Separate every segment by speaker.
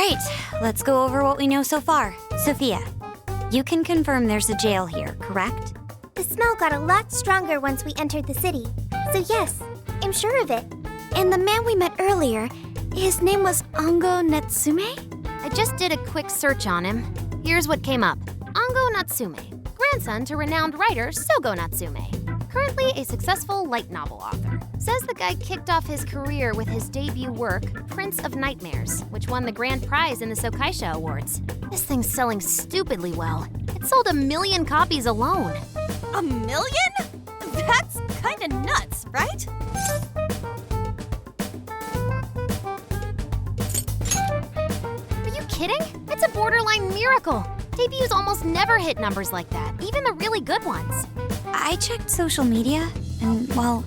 Speaker 1: Alright, let's go over what we know so far. Sophia, you can confirm there's a jail here, correct?
Speaker 2: The smell got a lot stronger once we entered the city. So yes, I'm sure of it. And the man we met earlier, his name was Ango Natsume?
Speaker 3: I just did a quick search on him. Here's what came up. Ango Natsume, grandson to renowned writer Sogo Natsume. Currently a successful light novel author. Says the guy kicked off his career with his debut work, Prince of Nightmares, which won the grand prize in the Sokaisha Awards. This thing's selling stupidly well. It sold 1 million copies alone.
Speaker 4: 1 million? That's kinda nuts, right?
Speaker 3: Are you kidding? It's a borderline miracle. Debuts almost never hit numbers like that, even the really good ones.
Speaker 1: I checked social media, and well,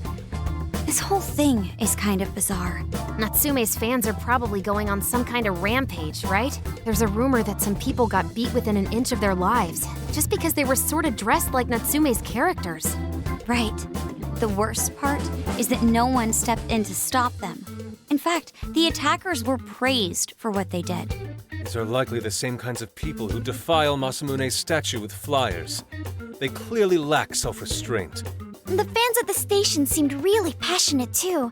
Speaker 1: this whole thing is kind of bizarre.
Speaker 3: Natsume's fans are probably going on some kind of rampage, right? There's a rumor that some people got beat within an inch of their lives, just because they were sort of dressed like Natsume's characters.
Speaker 1: Right. The worst part is that no one stepped in to stop them. In fact, the attackers were praised for what they did.
Speaker 5: These are likely the same kinds of people who defile Masamune's statue with flyers. They clearly lack self-restraint.
Speaker 2: The fans at the station seemed really passionate too.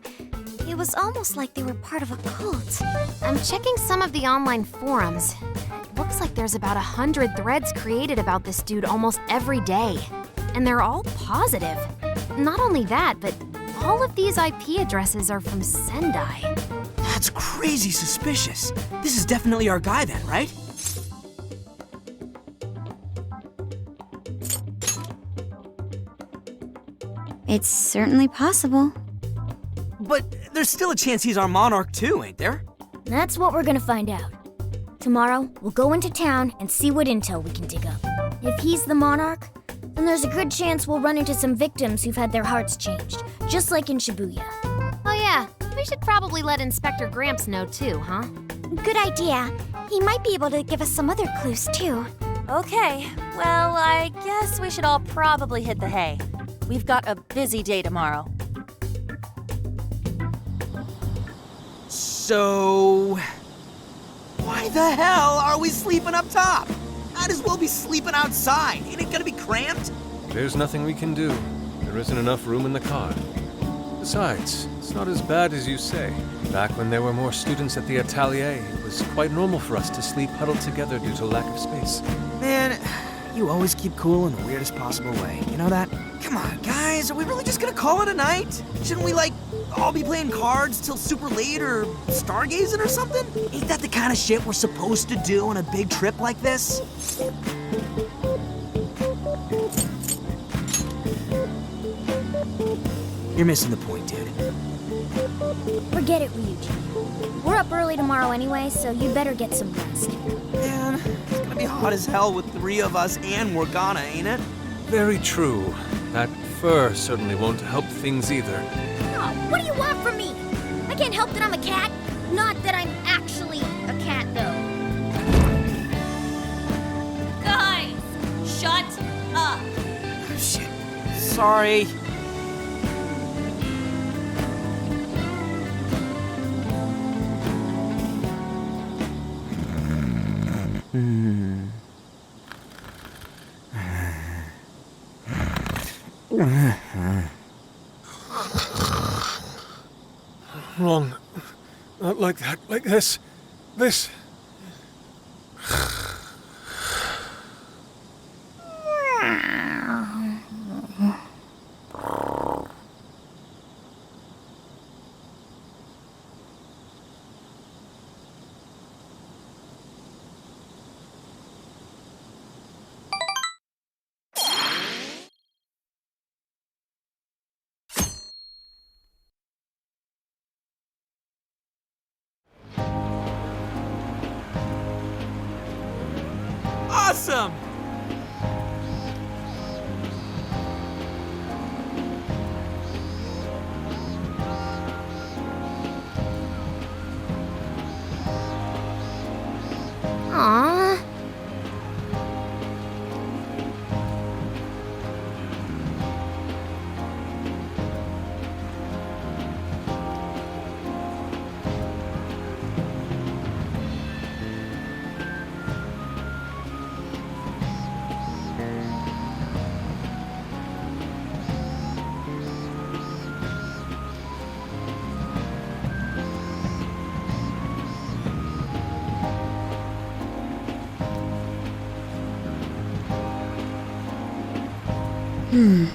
Speaker 2: It was almost like they were part of a cult.
Speaker 3: I'm checking some of the online forums. It looks like there's about 100 threads created about this dude almost every day. And they're all positive. Not only that, but all of these IP addresses are from Sendai.
Speaker 6: That's crazy suspicious. This is definitely our guy then, right?
Speaker 1: It's certainly possible.
Speaker 6: But there's still a chance he's our monarch too, ain't there?
Speaker 7: That's what we're gonna find out. Tomorrow, we'll go into town and see what intel we can dig up. If he's the monarch, then there's a good chance we'll run into some victims who've had their hearts changed, just like in Shibuya.
Speaker 3: Oh yeah, we should probably let Inspector Gramps know too, huh?
Speaker 2: Good idea. He might be able to give us some other clues too.
Speaker 4: Okay, well, I guess we should all probably hit the hay. We've got a busy day tomorrow.
Speaker 6: So... why the hell are we sleeping up top? Might as well be sleeping outside. Ain't it gonna be cramped?
Speaker 5: There's nothing we can do. There isn't enough room in the car. Besides, it's not as bad as you say. Back when there were more students at the atelier, it was quite normal for us to sleep huddled together due to lack of space.
Speaker 6: Man, you always keep cool in the weirdest possible way. You know that? Come on, guys, are we really just gonna call it a night? Shouldn't we, like, all be playing cards till super late or stargazing or something? Ain't that the kind of shit we're supposed to do on a big trip like this? You're missing the point, dude.
Speaker 7: Forget it, Ryuji. We're up early tomorrow anyway, so you better get some rest.
Speaker 6: Man, it's gonna be hot as hell with 3 of us and Morgana, ain't it?
Speaker 5: Very true. That fur certainly won't help things either.
Speaker 7: Oh, what do you want from me? I can't help that I'm a cat. Not that I'm actually a cat, though.
Speaker 4: Guys, shut up.
Speaker 6: Oh, shit. Sorry.
Speaker 5: Wrong. Not like that. Like this. This.
Speaker 6: Awesome!
Speaker 3: Aww.
Speaker 7: Yeah.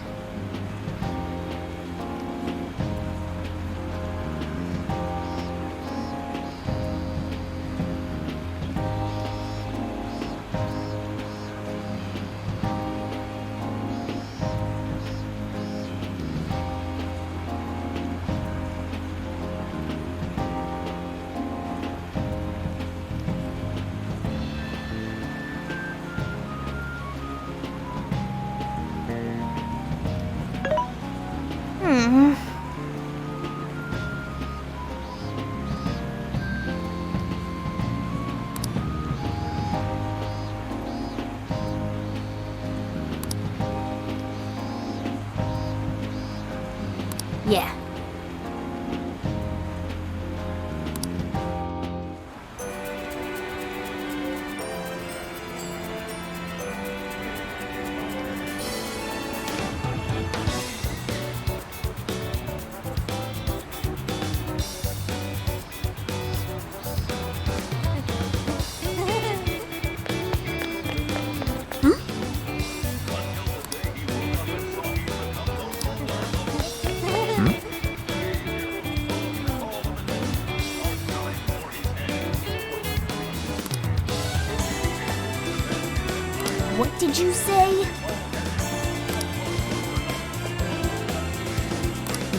Speaker 7: What did you say?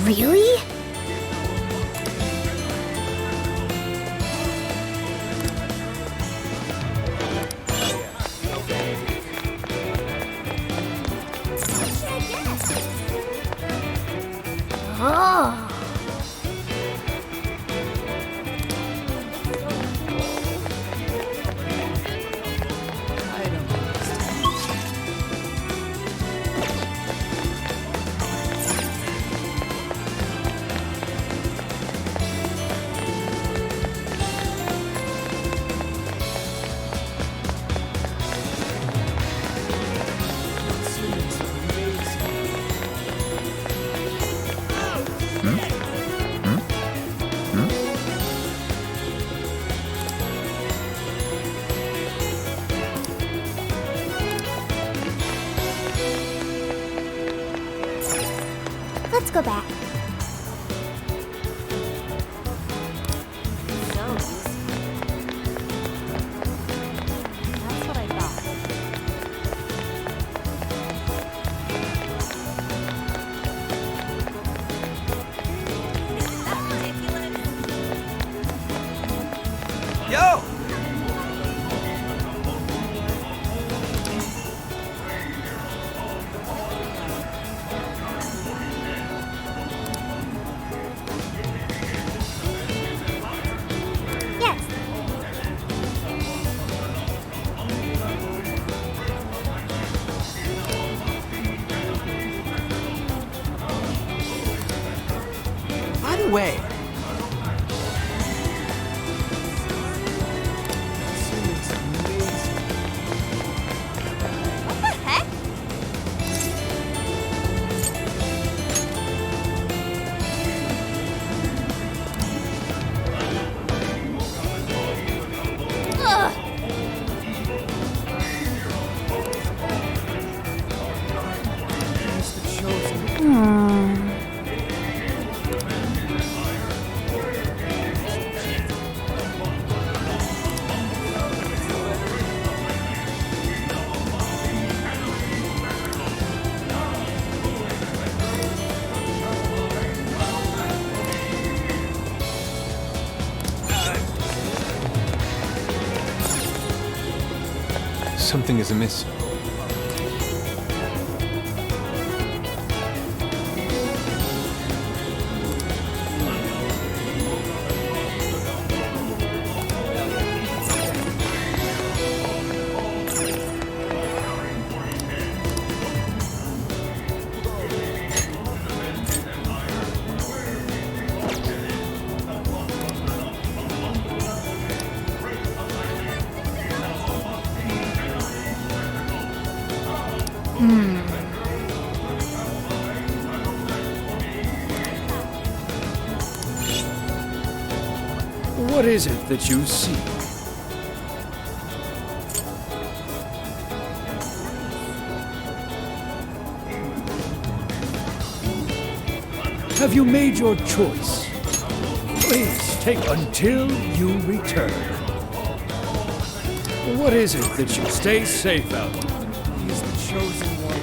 Speaker 7: Really? Oh.
Speaker 2: Let's go back.
Speaker 4: That's what I thought.
Speaker 6: Yo!
Speaker 2: Yes.
Speaker 6: By the way,
Speaker 4: What the heck?
Speaker 5: Something is amiss.
Speaker 8: What is it that you see? Have you made your choice? Please take until you return. What is it that you stay safe out?
Speaker 6: He is the chosen one.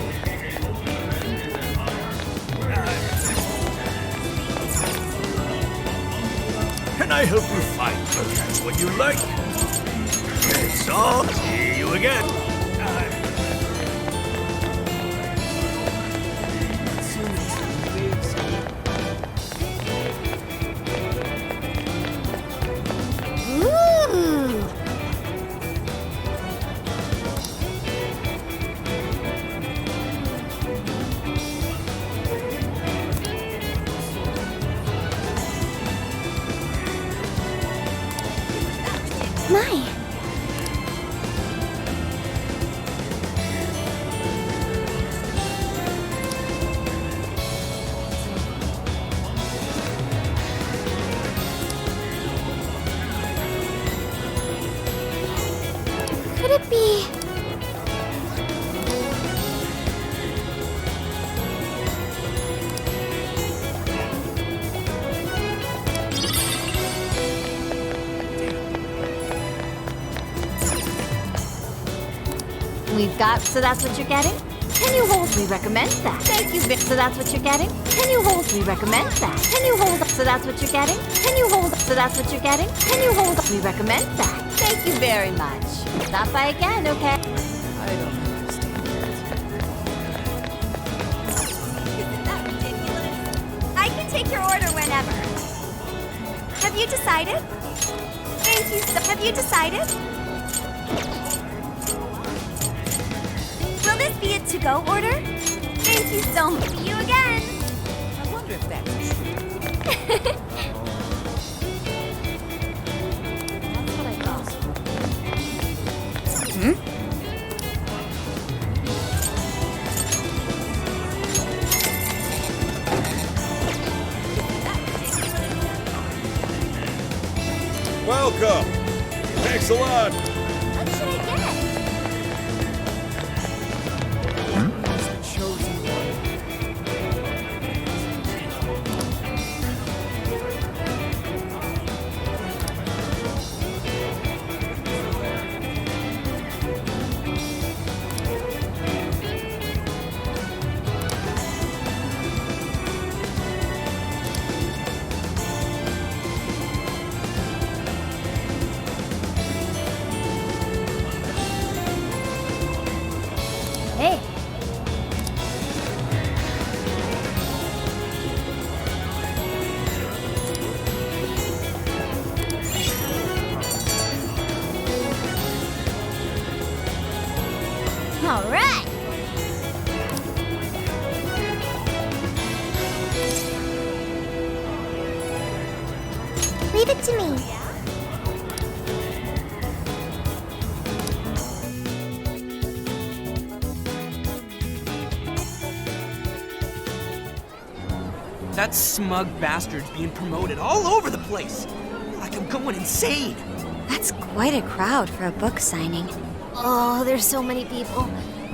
Speaker 8: Can I help you find perhaps what you like? It's all. See you again.
Speaker 2: My. Could it be?
Speaker 3: We've got, so that's what you're getting? Can you hold? We recommend that. Thank you, so that's what you're getting? Can you hold? We recommend that. Can you hold? So that's what you're getting? Can you hold? So that's what you're getting? Can you hold? We recommend that. Thank you very much. Stop by again, okay?
Speaker 6: I don't understand.
Speaker 2: Isn't that ridiculous? I can take your order whenever. Have you decided? Thank you. Have you decided? Will this be a to-go order? Thank you so much. See you again.
Speaker 6: I wonder if that's true.
Speaker 3: That's what I thought.
Speaker 8: Welcome. Thanks a lot.
Speaker 2: What should I get?
Speaker 6: He's the chosen one.
Speaker 7: Hey,
Speaker 2: All right. Leave it to me.
Speaker 6: That smug bastard's being promoted all over the place. Like I'm going insane.
Speaker 1: That's quite a crowd for a book signing.
Speaker 3: Oh, there's so many people.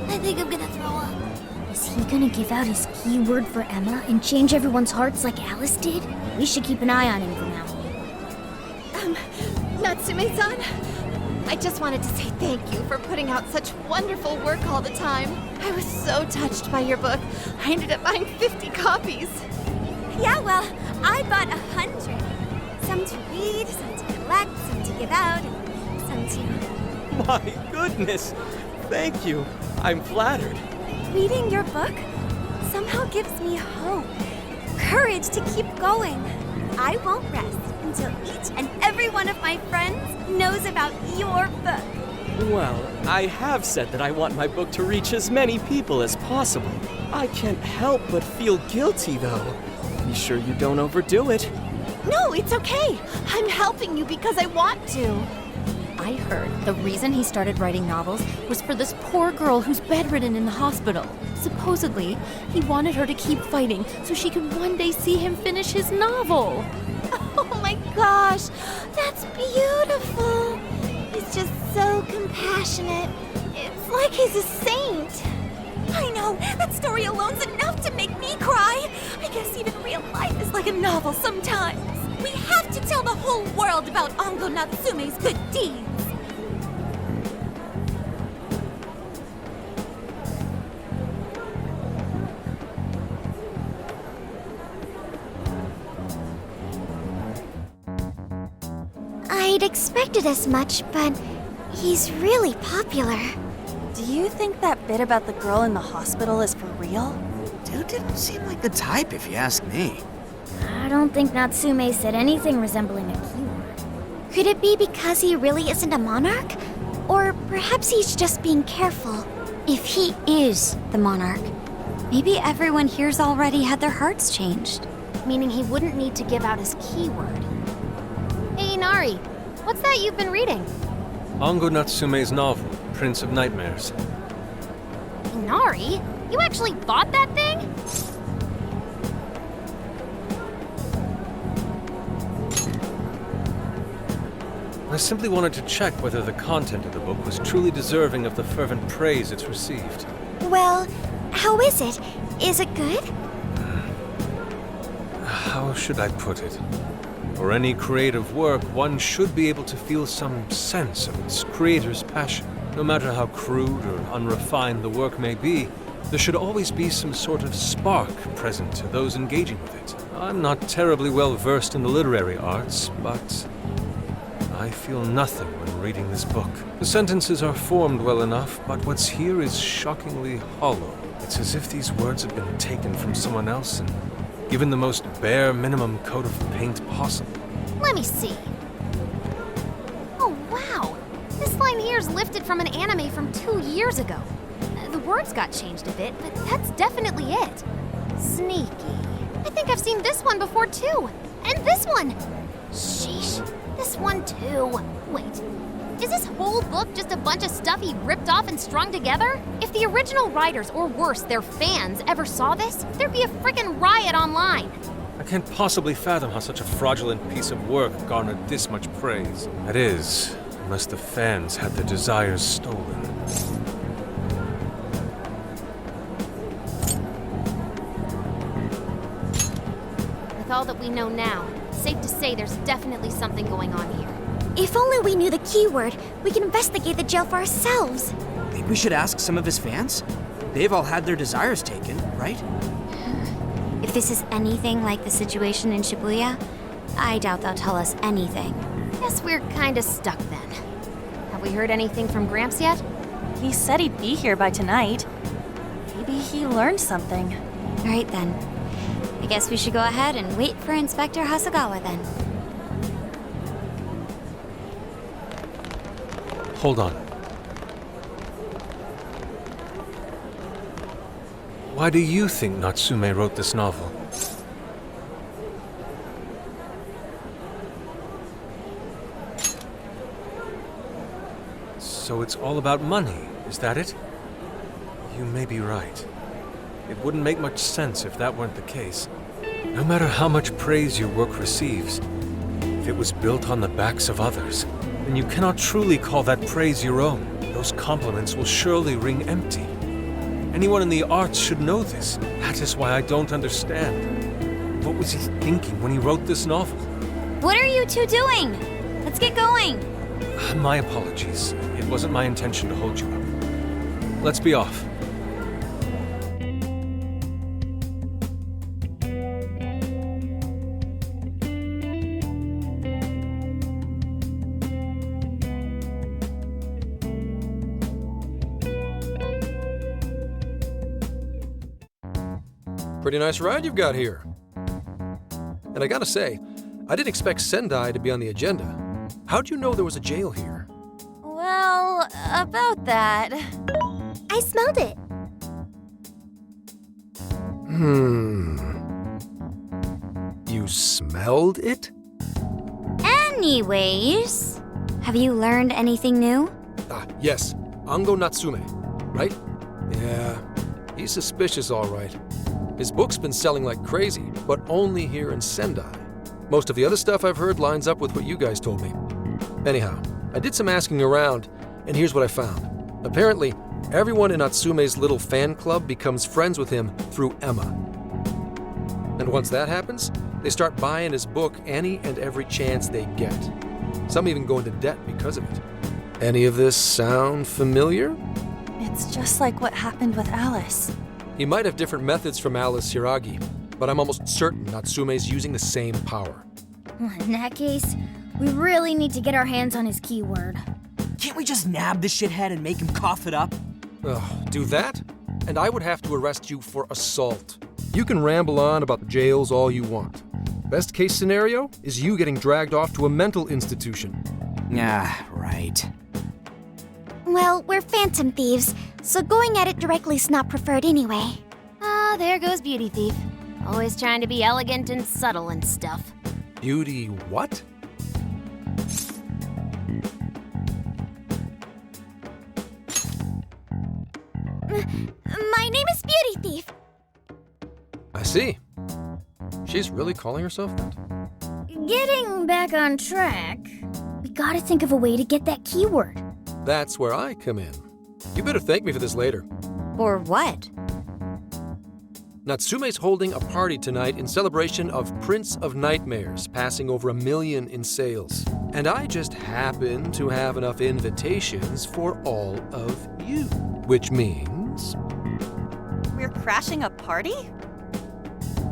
Speaker 3: I think I'm gonna throw up.
Speaker 7: is he gonna give out his keyword for Emma and change everyone's hearts like Alice did? We should keep an eye on him for now.
Speaker 3: Natsume-san, I just wanted to say thank you for putting out such wonderful work all the time. I was so touched by your book. I ended up buying 50 copies.
Speaker 2: Yeah, well, I bought 100. Some to read, some to collect, some to give out, and some to...
Speaker 9: My goodness! Thank you. I'm flattered.
Speaker 2: Reading your book somehow gives me hope, courage to keep going. I won't rest until each and every one of my friends knows about your book.
Speaker 9: Well, I have said that I want my book to reach as many people as possible. I can't help but feel guilty, though. Be sure you don't overdo it.
Speaker 3: No, it's okay. I'm helping you because I want to.
Speaker 4: I heard the reason he started writing novels was for this poor girl who's bedridden in the hospital. Supposedly, he wanted her to keep fighting so she could one day see him finish his novel.
Speaker 3: Oh my gosh, that's beautiful. He's just so compassionate. It's like he's a saint.
Speaker 2: I know, that story alone's enough to make me cry. I guess even real life is like a novel sometimes. We have to tell the whole world about Ango Natsume's good deeds.
Speaker 7: I'd expected as much, but he's really popular.
Speaker 2: Do you think that bit about the girl in the hospital is for real?
Speaker 6: Dude didn't seem like the type, if you ask me.
Speaker 7: I don't think Natsume said anything resembling a keyword. Could it be because he really isn't a monarch? Or perhaps he's just being careful.
Speaker 1: If he is the monarch, maybe everyone here's already had their hearts changed.
Speaker 3: Meaning he wouldn't need to give out his keyword. Hey, Inari, what's that you've been reading?
Speaker 5: Ango Natsume's novel, Prince of Nightmares.
Speaker 3: Inari? You actually bought that thing?
Speaker 5: I simply wanted to check whether the content of the book was truly deserving of the fervent praise it's received.
Speaker 7: Well, how is it? Is it good?
Speaker 5: How should I put it? For any creative work, one should be able to feel some sense of its creator's passion. No matter how crude or unrefined the work may be, there should always be some sort of spark present to those engaging with it. I'm not terribly well versed in the literary arts, but I feel nothing when reading this book. The sentences are formed well enough, but what's here is shockingly hollow. It's as if these words have been taken from someone else and given the most bare minimum coat of paint possible.
Speaker 3: Let me see. Oh, wow. This line here is lifted from an anime from 2 years ago. The words got changed a bit, but that's definitely it. Sneaky. I think I've seen this one before, too. And this one. Sheesh. This one, too. Wait. Is this whole book just a bunch of stuff he ripped off and strung together? If the original writers, or worse, their fans, ever saw this, there'd be a frickin' riot online.
Speaker 5: I can't possibly fathom how such a fraudulent piece of work garnered this much praise. That is, unless the fans had their desires stolen.
Speaker 3: With all that we know now, safe to say there's definitely something going on here.
Speaker 7: If only we knew the keyword, we could investigate the jail for ourselves.
Speaker 6: Think we should ask some of his fans? They've all had their desires taken, right?
Speaker 1: If this is anything like the situation in Shibuya, I doubt they'll tell us anything.
Speaker 3: Guess we're kinda stuck then. Have we heard anything from Gramps yet?
Speaker 2: He said he'd be here by tonight. Maybe he learned something.
Speaker 1: All right then. I guess we should go ahead and wait for Inspector Hasagawa then.
Speaker 5: Hold on. Why do you think Natsume wrote this novel? So it's all about money, is that it? You may be right. It wouldn't make much sense if that weren't the case. No matter how much praise your work receives, if it was built on the backs of others, then you cannot truly call that praise your own. Those compliments will surely ring empty. Anyone in the arts should know this. That is why I don't understand. What was he thinking when he wrote this novel?
Speaker 1: What are you two doing? Let's get going.
Speaker 5: My apologies. It wasn't my intention to hold you up. Let's be off.
Speaker 10: Pretty nice ride you've got here. And I gotta say, I didn't expect Sendai to be on the agenda. How'd you know there was a jail here?
Speaker 2: Well, about that.
Speaker 7: I smelled it.
Speaker 10: You smelled it?
Speaker 1: Anyways, have you learned anything new?
Speaker 10: Ah, yes. Ango Natsume, right? Yeah, he's suspicious all right. His book's been selling like crazy, but only here in Sendai. Most of the other stuff I've heard lines up with what you guys told me. Anyhow, I did some asking around, and here's what I found. Apparently, Everyone in Natsume's little fan club becomes friends with him through Emma. And once that happens, they start buying his book any and every chance they get. Some even go into debt because of it. Any of this sound familiar?
Speaker 2: It's just like what happened with Alice.
Speaker 10: He might have different methods from Alice Hiragi, but I'm almost certain Natsume's using the same power.
Speaker 7: In that case, we really need to get our hands on his keyword.
Speaker 6: Can't we just nab the shithead and make him cough it up?
Speaker 10: Ugh, do that? And I would have to arrest you for assault. You can ramble on about the jails all you want. Best case scenario is you getting dragged off to a mental institution.
Speaker 6: Ah, right.
Speaker 2: Well, we're phantom thieves, so going at it directly's not preferred anyway.
Speaker 3: Ah, there goes Beauty Thief. Always trying to be elegant and subtle and stuff.
Speaker 10: Beauty what?
Speaker 2: My name is Beauty Thief.
Speaker 10: I see. She's really calling herself that?
Speaker 7: Getting back on track, we gotta think of a way to get that keyword.
Speaker 10: That's where I come in. You better thank me for this later.
Speaker 1: Or what?
Speaker 10: Natsume's holding a party tonight in celebration of Prince of Nightmares passing over 1 million in sales. And I just happen to have enough invitations for all of you. Which means...
Speaker 2: We're crashing a party?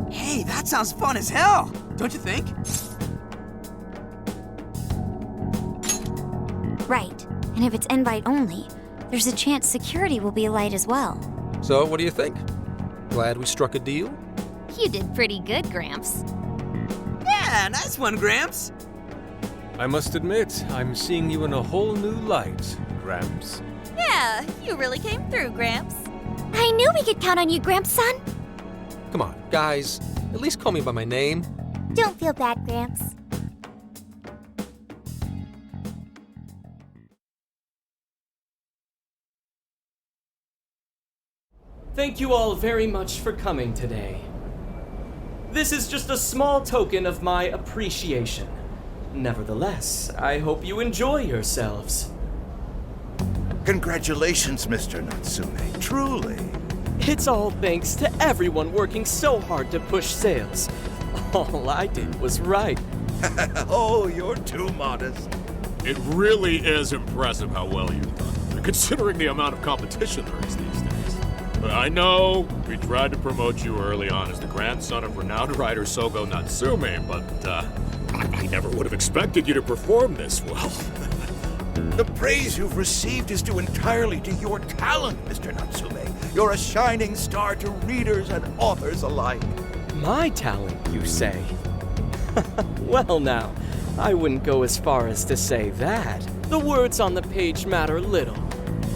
Speaker 6: Hey, that sounds fun as hell, don't you think?
Speaker 1: Right. And if it's invite only, there's a chance security will be light as well.
Speaker 10: So, what do you think? Glad we struck a deal?
Speaker 3: You did pretty good, Gramps.
Speaker 6: Yeah, nice one, Gramps.
Speaker 5: I must admit, I'm seeing you in a whole new light, Gramps.
Speaker 2: Yeah, you really came through, Gramps. I knew we could count on you, Gramps-son.
Speaker 10: Come on, guys. At least call me by my name.
Speaker 2: Don't feel bad, Gramps.
Speaker 9: Thank you all very much for coming today. This is just a small token of my appreciation. Nevertheless, I hope you enjoy yourselves.
Speaker 8: Congratulations, Mr. Natsume. Truly.
Speaker 9: It's all thanks to everyone working so hard to push sales. All I did was write.
Speaker 8: Oh, you're too modest.
Speaker 11: It really is impressive how well you've done, considering the amount of competition there is these days. But I know we tried to promote you early on as the grandson of renowned writer Sogo Natsume, but I never would have expected you to perform this well.
Speaker 8: The praise you've received is due entirely to your talent, Mr. Natsume. You're a shining star to readers and authors alike.
Speaker 9: My talent, you say? Well now, I wouldn't go as far as to say that. The words on the page matter little.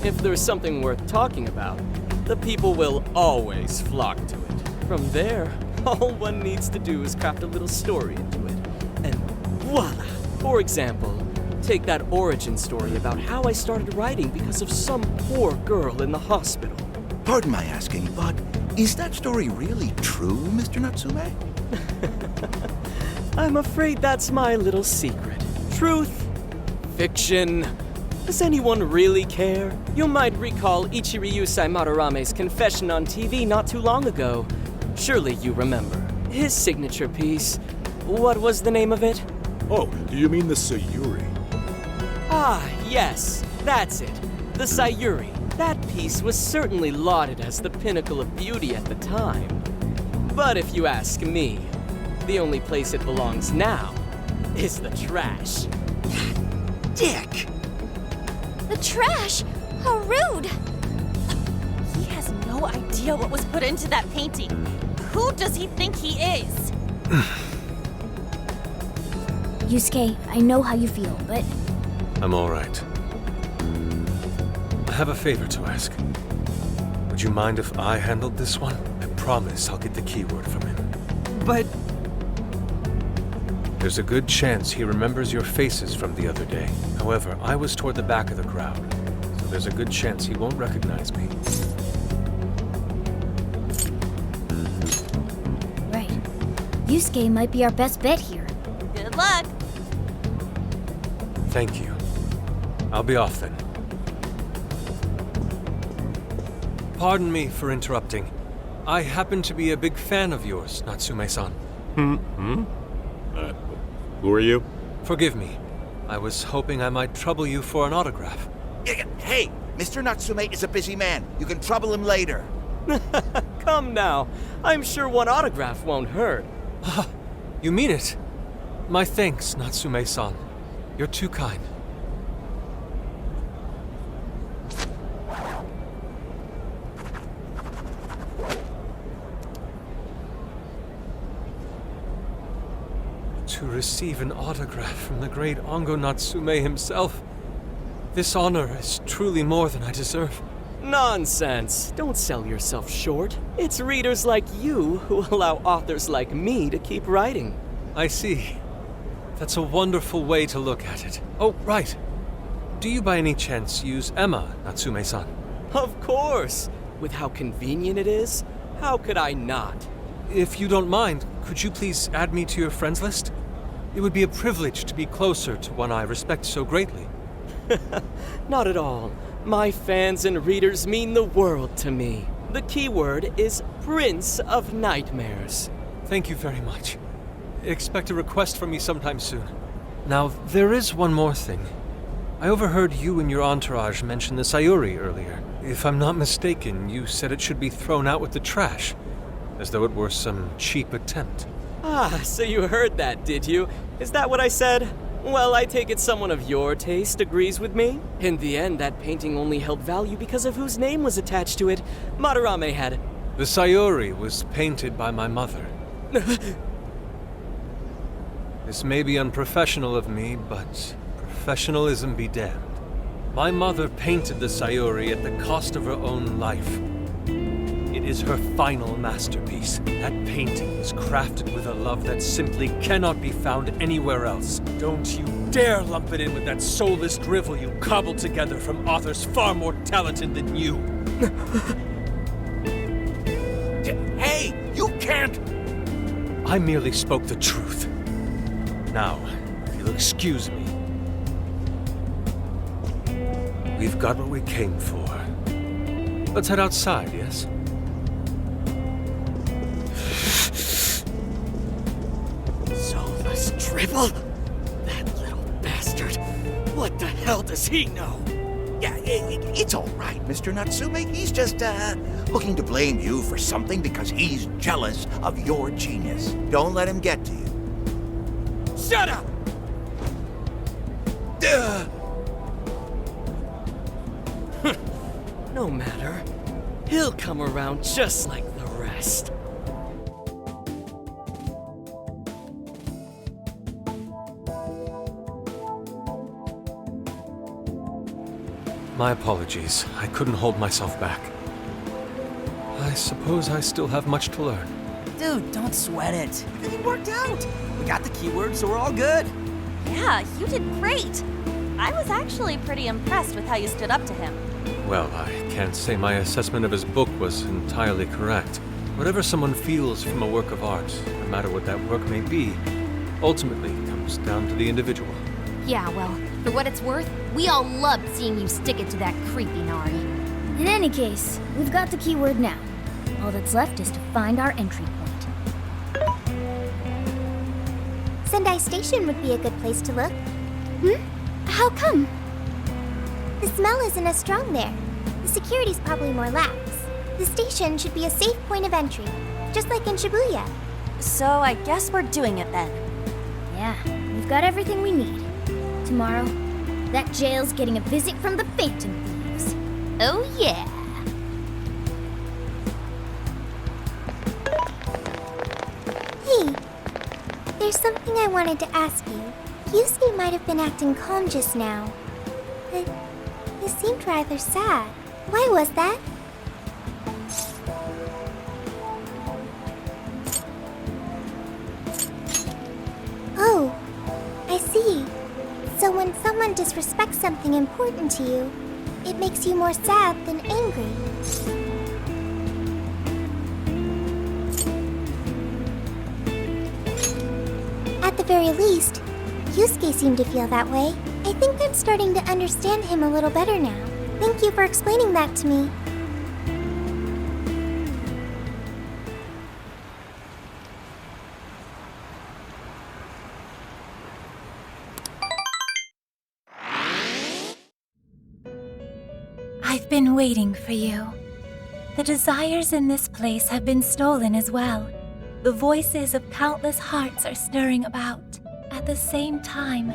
Speaker 9: If there's something worth talking about, the people will always flock to it. From there, all one needs to do is craft a little story into it. And voila! For example, take that origin story about how I started writing because of some poor girl in the hospital.
Speaker 8: Pardon my asking, but is that story really true, Mr. Natsume?
Speaker 9: I'm afraid that's my little secret. Truth, fiction. Does anyone really care? You might recall Ichiryu-sai Madarame's confession on TV not too long ago. Surely you remember. His signature piece. What was the name of it?
Speaker 11: Oh, do you mean the Sayuri?
Speaker 9: Ah, yes, that's it. The Sayuri. That piece was certainly lauded as the pinnacle of beauty at the time. But if you ask me, the only place it belongs now is the trash.
Speaker 6: Dick!
Speaker 2: The trash? How rude! He has no idea what was put into that painting. Who does he think he is?
Speaker 7: Yusuke, I know how you feel, but...
Speaker 5: I'm all right. I have a favor to ask. Would you mind if I handled this one? I promise I'll get the keyword from him.
Speaker 6: But...
Speaker 5: There's a good chance he remembers your faces from the other day. However, I was toward the back of the crowd, so there's a good chance he won't recognize me.
Speaker 7: Right. Yusuke might be our best bet here.
Speaker 2: Good luck.
Speaker 5: Thank you. I'll be off then. Pardon me for interrupting. I happen to be a big fan of yours, Natsume-san.
Speaker 11: Who are you?
Speaker 5: Forgive me. I was hoping I might trouble you for an autograph.
Speaker 8: Hey, Mr. Natsume is a busy man. You can trouble him later.
Speaker 9: Come now. I'm sure one autograph won't hurt.
Speaker 5: You mean it? My thanks, Natsume-san. You're too kind. To receive an autograph from the great Ongo Natsume himself. This honor is truly more than I deserve.
Speaker 9: Nonsense. Don't sell yourself short. It's readers like you who allow authors like me to keep writing.
Speaker 5: I see. That's a wonderful way to look at it. Oh, right. Do you by any chance use Emma, Natsume-san?
Speaker 9: Of course. With how convenient it is, how could I not?
Speaker 5: If you don't mind, could you please add me to your friends list? It would be a privilege to be closer to one I respect so greatly.
Speaker 9: Not at all. My fans and readers mean the world to me. The keyword is Prince of Nightmares.
Speaker 5: Thank you very much. Expect a request from me sometime soon. Now, there is one more thing. I overheard you and your entourage mention the Sayuri earlier. If I'm not mistaken, you said it should be thrown out with the trash, as though it were some cheap attempt.
Speaker 9: Ah, so you heard that, did you? Is that what I said? Well, I take it someone of your taste agrees with me. In the end, that painting only held value because of whose name was attached to it. Madarame had...
Speaker 5: The Sayuri was painted by my mother. This may be unprofessional of me, but professionalism be damned. My mother painted the Sayuri at the cost of her own life. It is her final masterpiece. That painting was crafted with a love that simply cannot be found anywhere else. Don't you dare lump it in with that soulless drivel you cobbled together from authors far more talented than you.
Speaker 8: Hey, you can't!
Speaker 5: I merely spoke the truth. Now, if you'll excuse me. We've got what we came for. Let's head outside, yes?
Speaker 8: Soulless drivel? That little bastard. What the hell does he know? Yeah, it's all right, Mr. Natsume. He's just, looking to blame you for something because he's jealous of your genius. Don't let him get to you. Shut up!
Speaker 9: No matter. He'll come around just like the rest.
Speaker 5: My apologies. I couldn't hold myself back. I suppose I still have much to learn.
Speaker 6: Dude, don't sweat it. Everything worked out. We got the keywords, so we're all good.
Speaker 2: Yeah, you did great. I was actually pretty impressed with how you stood up to him.
Speaker 5: Well, I can't say my assessment of his book was entirely correct. Whatever someone feels from a work of art, no matter what that work may be, ultimately comes down to the individual.
Speaker 3: Yeah, well, for what it's worth, we all loved seeing you stick it to that creepy Nari.
Speaker 7: In any case, we've got the keyword now. All that's left is to find our entry point.
Speaker 2: Sendai Station would be a good place to look.
Speaker 7: How come?
Speaker 2: The smell isn't as strong there. The security's probably more lax. The station should be a safe point of entry, just like in Shibuya. So I guess we're doing it then.
Speaker 7: Yeah, we've got everything we need. Tomorrow, that jail's getting a visit from the Phantom Thieves.
Speaker 3: Oh yeah!
Speaker 2: Hey, there's something I wanted to ask you. Yusuke might have been acting calm just now, but he seemed rather sad. Why was that? Oh, I see. So when someone disrespects something important to you, it makes you more sad than angry. At the very least, Yusuke seemed to feel that way. I think I'm starting to understand him a little better now. Thank you for explaining that to me.
Speaker 12: I've been waiting for you. The desires in this place have been stolen as well. The voices of countless hearts are stirring about. At the same time,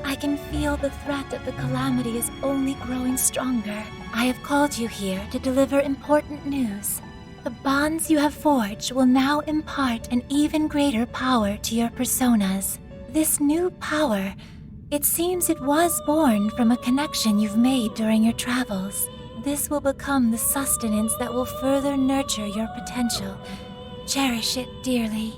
Speaker 12: I can feel the threat of the calamity is only growing stronger. I have called you here to deliver important news. The bonds you have forged will now impart an even greater power to your personas. This new power, it seems it was born from a connection you've made during your travels. This will become the sustenance that will further nurture your potential. Cherish it dearly.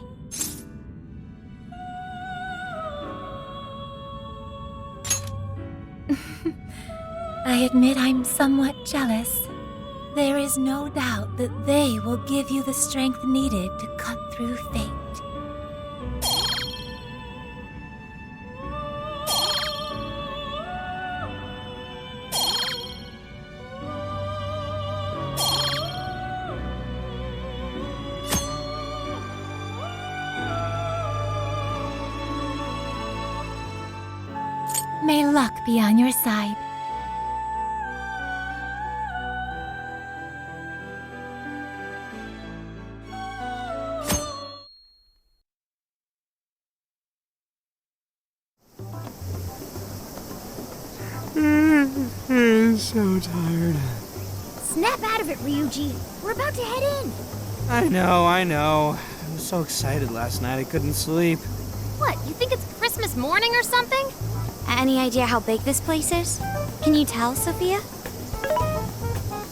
Speaker 12: I admit I'm somewhat jealous. There is no doubt that they will give you the strength needed to cut through fate. May luck be on your side.
Speaker 6: I'm so tired.
Speaker 7: Snap out of it, Ryuji. We're about to head in.
Speaker 6: I know. I was so excited last night I couldn't sleep.
Speaker 3: What, you think it's Christmas morning or something?
Speaker 1: Any idea how big this place is? Can you tell, Sophia?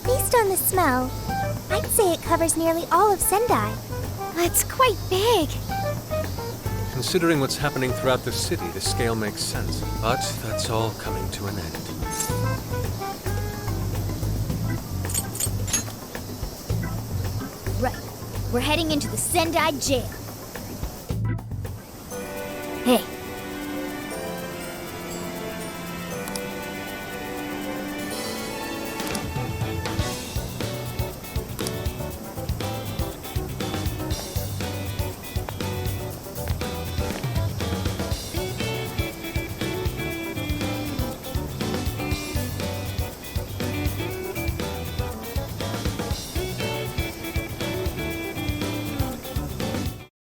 Speaker 2: Based on the smell, I'd say it covers nearly all of Sendai. That's quite big.
Speaker 5: Considering what's happening throughout the city, the scale makes sense. But that's all coming to an end.
Speaker 7: Right. We're heading into the Sendai jail. Hey,